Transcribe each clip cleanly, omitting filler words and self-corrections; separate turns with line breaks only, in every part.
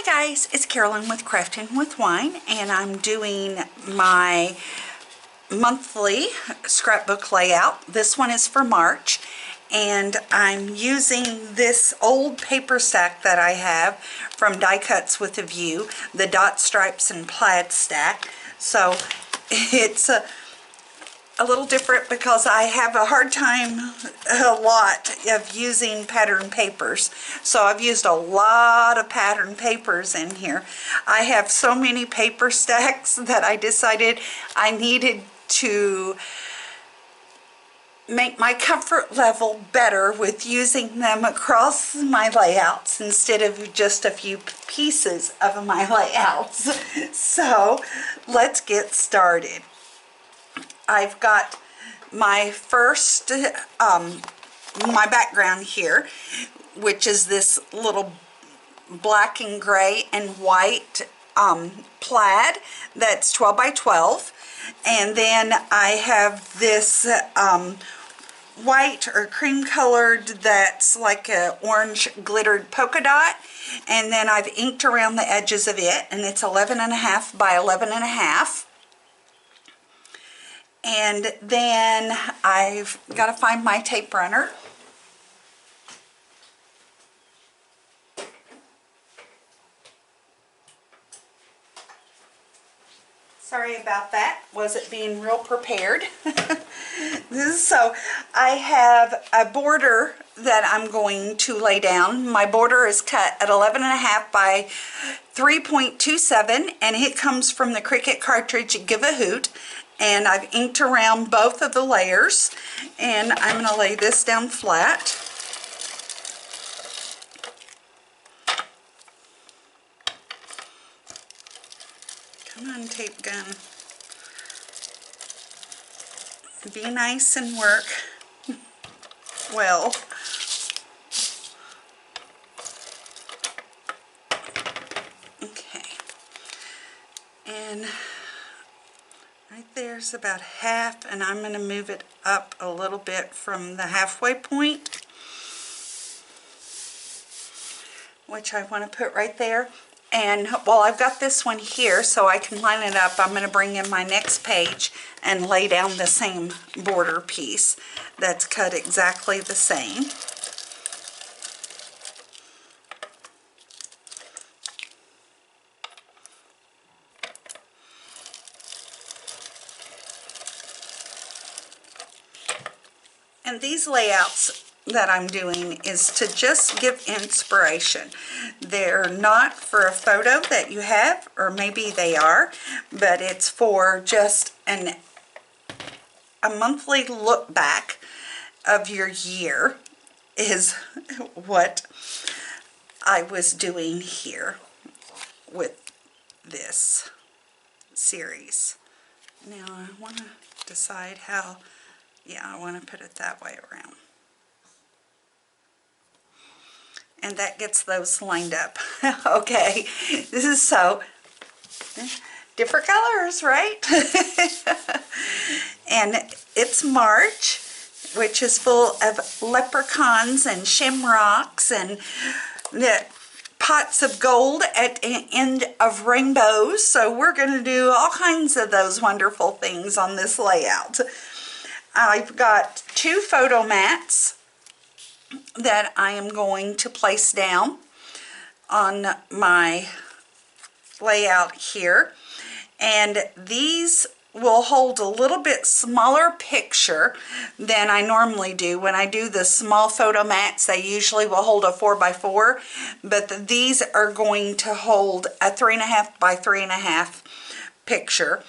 guys, it's Carolyn with Crafting with Wine, and I'm doing my monthly scrapbook layout. This one is for March, and I'm using this old paper stack that I have from Die Cuts with a View, the dot stripes and plaid stack. So it's a little different because I have a hard time a lot of using pattern papers. So I've used a lot of pattern papers in here. I have so many paper stacks that I decided I needed to make my comfort level better with using them across my layouts instead of just a few pieces of my layouts. So let's get started. I've got my first, my background here, which is this little black and gray and white plaid that's 12 by 12. And then I have this white or cream colored that's like a orange glittered polka dot. And then I've inked around the edges of it, and it's 11.5 by 11.5. And then I've got to find my tape runner. Sorry about that. Wasn't being real prepared. So I have a border that I'm going to lay down. My border is cut at 11.5 by 3.27, and it comes from the Cricut cartridge Give a Hoot. And I've inked around both of the layers, and I'm going to lay this down flat. Come on, tape gun. Be nice and work well. Okay. And right there's about half, and I'm going to move it up a little bit from the halfway point, which I want to put right there. And while I've got this one here so I can line it up, I'm going to bring in my next page and lay down the same border piece that's cut exactly the same. And these layouts that I'm doing is to just give inspiration. They're not for a photo that you have, or maybe they are, but it's for just a monthly look back of your year is what I was doing here with this series. Now I want to decide how. Yeah, I want to put it that way around. And that gets those lined up. Okay, this is so different colors, right? And it's March, which is full of leprechauns and shamrocks and the pots of gold at the end of rainbows. So we're going to do all kinds of those wonderful things on this layout. I've got 2 photo mats that I am going to place down on my layout here, and these will hold a little bit smaller picture than I normally do. When I do the small photo mats, they usually will hold a 4x4, but these are going to hold a 3.5 by 3.5 picture,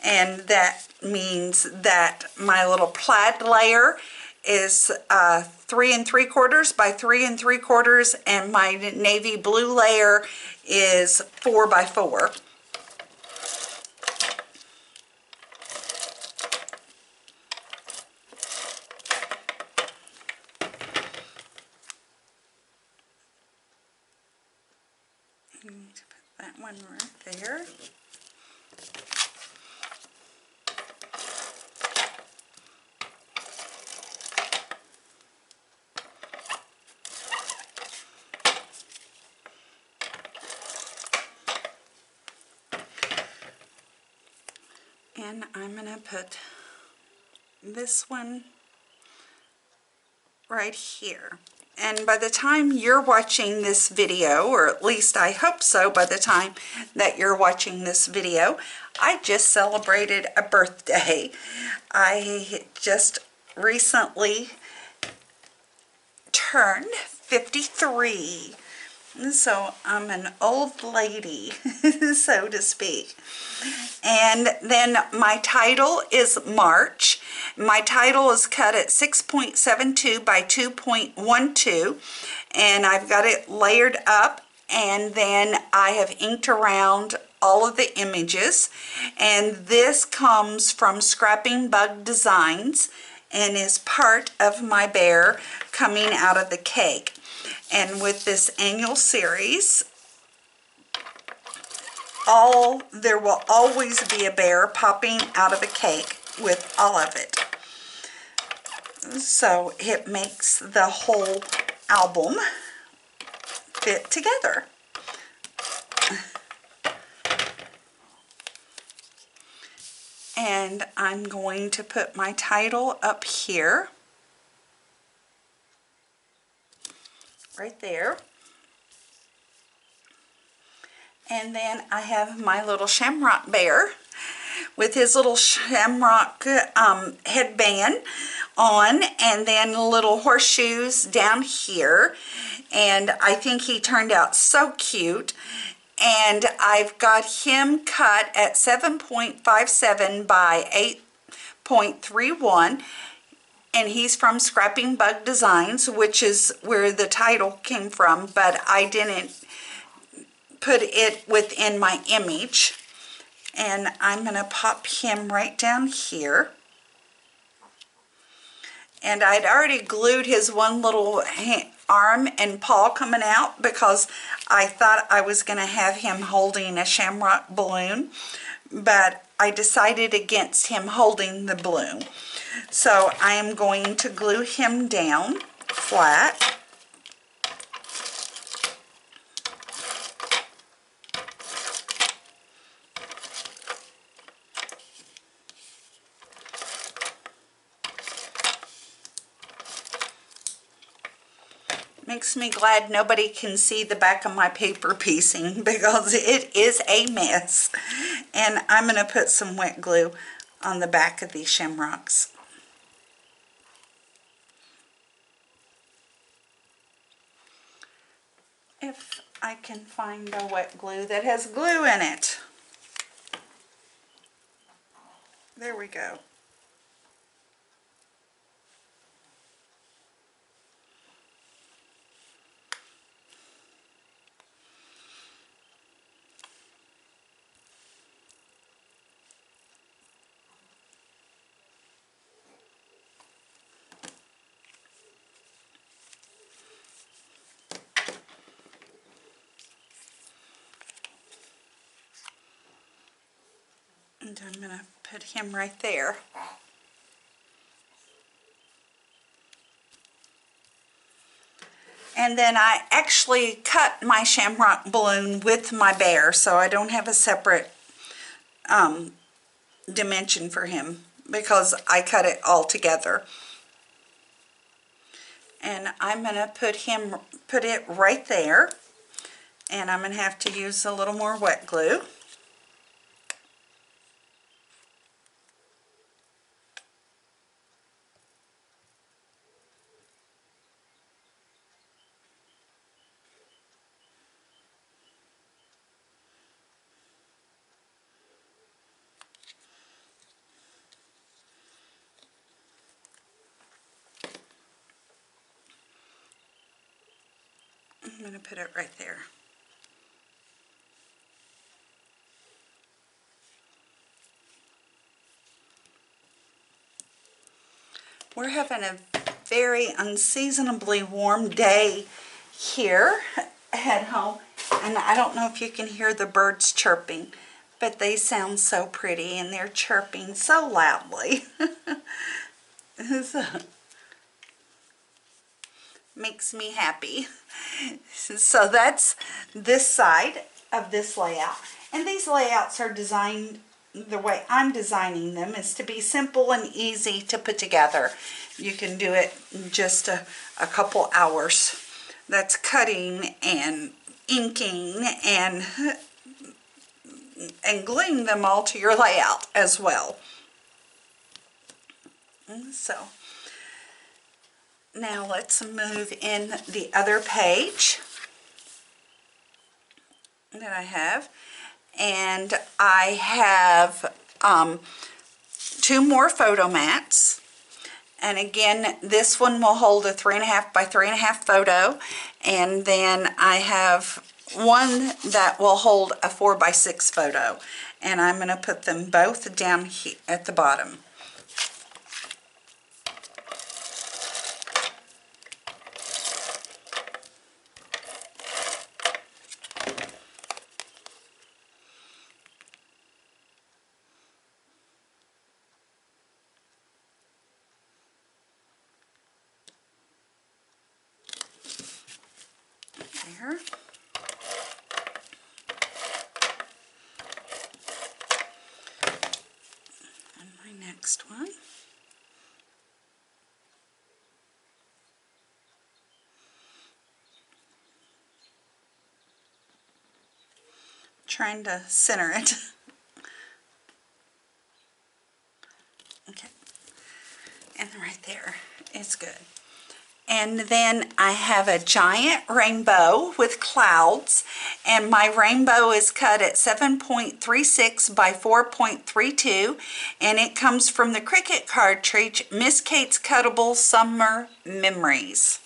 and that means that my little plaid layer is 3 3/4 by 3 3/4, and my navy blue layer is 4 by 4. I need to put that one right there. And I'm going to put this one right here. And by the time you're watching this video, or at least I hope so by the time that you're watching this video, I just celebrated a birthday. I just recently turned 53. So I'm an old lady, so to speak. And then my title is March. My title is cut at 6.72 by 2.12, and I've got it layered up, and then I have inked around all of the images. And this comes from Scrapbook Designs and is part of my bear coming out of the cake. And with this annual series, there will always be a bear popping out of a cake with all of it. So it makes the whole album fit together. And I'm going to put my title up here, right there. And then I have my little shamrock bear with his little shamrock headband on, and then little horseshoes down here. And I think he turned out so cute. And I've got him cut at 7.57 by 8.31. And he's from Scrapbook Designs, which is where the title came from, but I didn't put it within my image. And I'm going to pop him right down here. And I'd already glued his one little arm and paw coming out because I thought I was going to have him holding a shamrock balloon, but I decided against him holding the balloon. So I am going to glue him down flat. Makes me glad nobody can see the back of my paper piecing because it is a mess. And I'm going to put some wet glue on the back of these shamrocks. If I can find a wet glue that has glue in it. There we go. And I'm going to put him right there. And then I actually cut my shamrock balloon with my bear, so I don't have a separate dimension for him because I cut it all together. And I'm going to put it right there. And I'm going to have to use a little more wet glue. I'm going to put it right there. We're having a very unseasonably warm day here at home, and I don't know if you can hear the birds chirping, but they sound so pretty and they're chirping so loudly. So, makes me happy. So that's this side of this layout, and these layouts are designed the way I'm designing them is to be simple and easy to put together. You can do it in just a couple hours. That's cutting and inking and gluing them all to your layout as well. So now let's move in the other page that I have, and I have 2 more photo mats, and again this one will hold a 3.5 by 3.5 photo, and then I have one that will hold a 4 by 6 photo, and I'm going to put them both down here at the bottom. There. And my next one. Trying to center it. Okay. And right there is good. And then I have a giant rainbow with clouds, and my rainbow is cut at 7.36 by 4.32, and it comes from the Cricut cartridge, Miss Kate's Cuttable Summer Memories.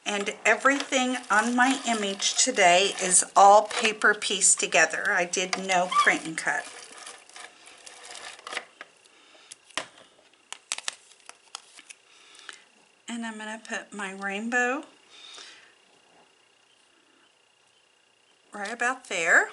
And everything on my image today is all paper pieced together. I did no print and cut. And I'm going to put my rainbow right about there.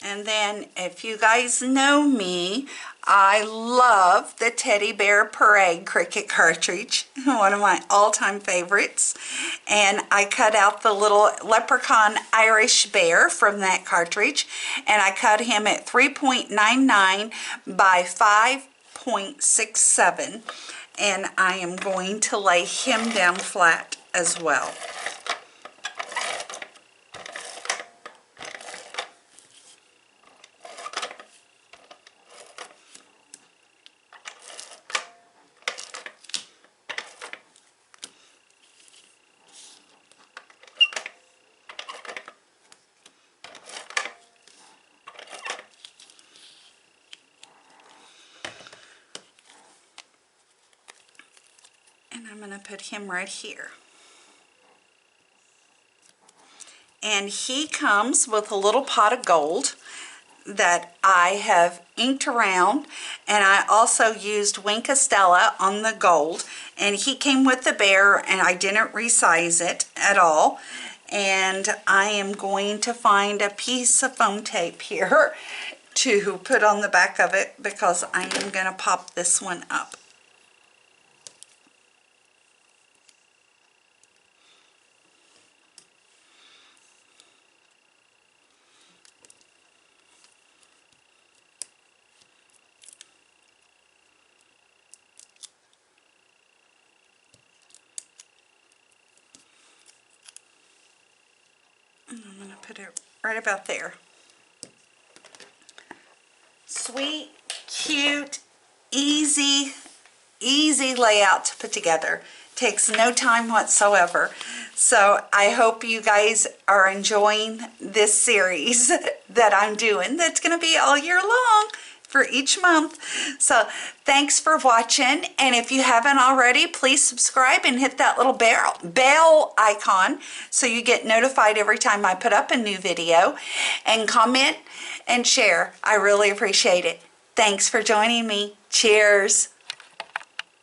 And then, if you guys know me, I love the Teddy Bear Parade Cricut cartridge, one of my all-time favorites. And I cut out the little leprechaun Irish bear from that cartridge, and I cut him at 3.99 by 5.67. And I am going to lay him down flat as well. And I'm going to put him right here. And he comes with a little pot of gold that I have inked around, and I also used Wink Estella on the gold, and he came with the bear, and I didn't resize it at all. And I am going to find a piece of foam tape here to put on the back of it, because I am going to pop this one up. And I'm going to put it right about there. Sweet, cute, easy layout to put together. Takes no time whatsoever. So I hope you guys are enjoying this series that I'm doing. That's going to be all year long for each month. So thanks for watching, and if you haven't already, please subscribe and hit that little bell icon so you get notified every time I put up a new video, and comment and share. I really appreciate it. Thanks for joining me. Cheers.